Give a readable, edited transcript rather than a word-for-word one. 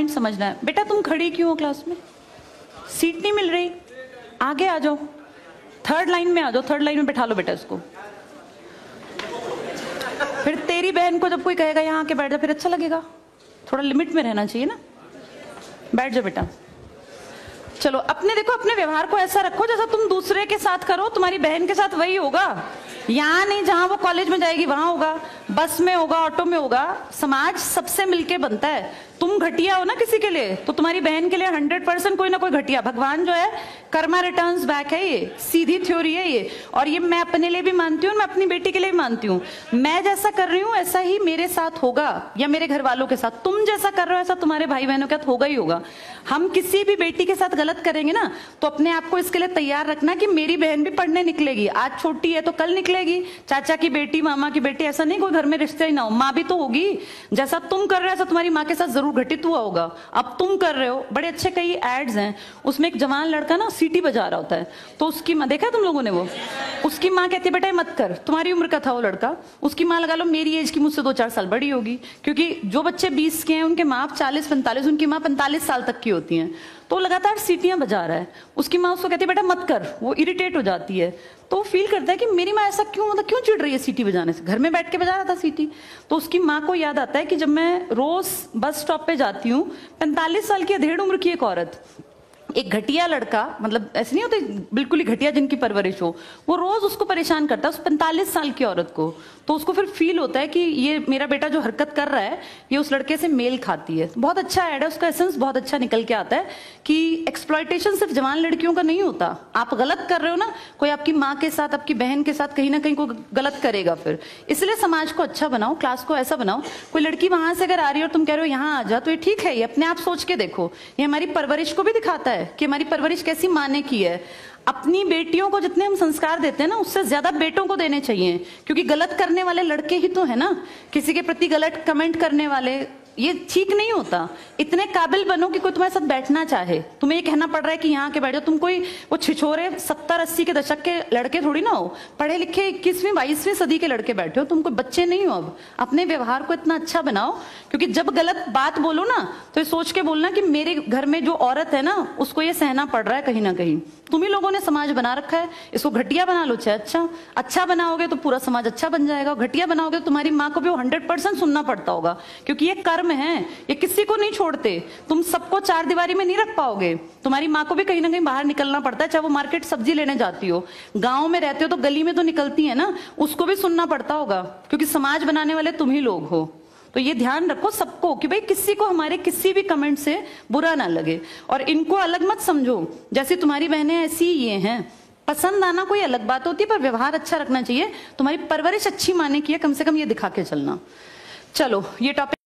Point समझना है। बेटा तुम खड़ी क्यों हो क्लास में? सीट नहीं मिल रही, आगे आ जाओ, थर्ड लाइन में आ जाओ, थर्ड लाइन में बैठा लो बेटा इसको। फिर तेरी बहन को जब कोई कहेगा यहाँ आके बैठ जा, फिर अच्छा लगेगा? थोड़ा लिमिट में रहना चाहिए ना। बैठ जाओ बेटा। चलो अपने देखो, अपने व्यवहार को ऐसा रखो जैसा तुम दूसरे के साथ करो, तुम्हारी बहन के साथ वही होगा। यहाँ नहीं, जहां वो कॉलेज में जाएगी वहां होगा, बस में होगा, ऑटो में होगा। समाज सबसे मिलके बनता है। तुम घटिया हो ना किसी के लिए, तो तुम्हारी बहन के लिए 100% कोई ना कोई घटिया। भगवान जो है कर्मा रिटर्न्स बैक है, ये सीधी थ्योरी है ये। और ये मैं अपने लिए भी मानती हूँ, मैं अपनी बेटी के लिए भी मानती हूँ। मैं जैसा कर रही हूँ ऐसा ही मेरे साथ होगा, या मेरे घर वालों के साथ। तुम जैसा कर रहे हो ऐसा तुम्हारे भाई बहनों के साथ होगा ही होगा। हम किसी भी बेटी के साथ गलत करेंगे ना, तो अपने आप को इसके लिए तैयार रखना कि मेरी बहन भी पढ़ने निकलेगी। आज छोटी है तो कल निकलेगी। चाचा की बेटी, मामा की बेटी, ऐसा नहीं कोई घर में रिश्ते ही ना हो, माँ भी तो होगी। जैसा तुम कर रहे हो ऐसा तुम्हारी माँ के साथ जरूर घटित हुआ होगा। अब तुम कर रहे हो, बड़े अच्छे कई एड्स हैं, उसमें एक जवान लड़का ना सीटी बजा रहा होता है, तो उसकी माँ, देखा तुम लोगों ने वो, उसकी माँ कहती है बेटा मत कर। तुम्हारी उम्र का था वो लड़का, उसकी माँ लगा लो मेरी एज की मुझसे 2-4 साल बड़ी होगी, क्योंकि जो बच्चे 20 के हैं उनके माँ 40-45, उनकी माँ 45 साल तक की होती हैं। तो लगातार सीटियां बजा रहा है, उसकी माँ उसको कहती है बेटा मत कर, वो इरिटेट हो जाती है। तो वो फील करता है कि मेरी माँ ऐसा क्यों, मतलब क्यों चिढ़ रही है सीटी बजाने से, घर में बैठ के बजा रहा था सीटी। तो उसकी माँ को याद आता है कि जब मैं रोज बस स्टॉप पे जाती हूँ, 45 साल की अधेड़ उम्र की एक औरत, एक घटिया लड़का, मतलब ऐसे नहीं होते बिल्कुल ही घटिया जिनकी परवरिश हो, वो रोज उसको परेशान करता है, उस 45 साल की औरत को। तो उसको फिर फील होता है कि ये मेरा बेटा जो हरकत कर रहा है ये उस लड़के से मेल खाती है। बहुत अच्छा ऐड है, उसका एसेंस बहुत अच्छा निकल के आता है कि एक्सप्लॉयटेशन सिर्फ जवान लड़कियों का नहीं होता। आप गलत कर रहे हो ना, कोई आपकी माँ के साथ, आपकी बहन के साथ कहीं ना कहीं कोई गलत करेगा फिर। इसलिए समाज को अच्छा बनाओ, क्लास को ऐसा बनाओ, कोई लड़की वहां से अगर आ रही है और तुम कह रहे हो यहाँ आ जा, तो ये ठीक है, ये अपने आप सोच के देखो, ये हमारी परवरिश को भी दिखाता है कि हमारी परवरिश कैसी माँ ने की है। अपनी बेटियों को जितने हम संस्कार देते हैं ना, उससे ज्यादा बेटों को देने चाहिए, क्योंकि गलत करने वाले लड़के ही तो है ना, किसी के प्रति गलत कमेंट करने वाले। ये ठीक नहीं होता। इतने काबिल बनो कि कोई तुम्हारे साथ बैठना चाहे। तुम्हें ये कहना पड़ रहा है कि यहाँ के बैठ जाओ, तुम कोई वो छिछोरे 70-80 के दशक के लड़के थोड़ी ना हो, पढ़े लिखे 21वीं-22वीं सदी के लड़के बैठे हो, तुम कोई बच्चे नहीं हो। अब अपने व्यवहार को इतना अच्छा बनाओ, क्योंकि जब गलत बात बोलो ना तो ये सोच के बोलना कि मेरे घर में जो औरत है ना उसको ये सहना पड़ रहा है कहीं ना कहीं। तुम ही लोगों ने समाज बना रखा है, इसको घटिया बना लो चाहे अच्छा बनाओगे तो पूरा समाज अच्छा बन जाएगा। घटिया बनाओगे तो तुम्हारी माँ को भी 100% सुनना पड़ता होगा, क्योंकि ये कर्म है, ये किसी को नहीं छोड़ते। तुम सबको 4 दीवारी में नहीं रख पाओगे, तुम्हारी माँ को भी कहीं ना कहीं बाहर निकलना पड़ता है। चाहे वो मार्केट सब्जी लेने जाती हो, गांव में रहते हो तो गली में तो निकलती है ना, उसको भी सुनना पड़ता होगा, क्योंकि समाज बनाने वाले तुम ही लोग हो। तो ये ध्यान रखो सबको कि भाई किसी को हमारे किसी भी कमेंट से बुरा ना लगे, और इनको अलग मत समझो। जैसी तुम्हारी बहनें ऐसी ही ये हैं। पसंद आना कोई अलग बात होती है, पर व्यवहार अच्छा रखना चाहिए। तुम्हारी परवरिश अच्छी माने की है, कम से कम ये दिखा के चलना। चलो ये टॉपिक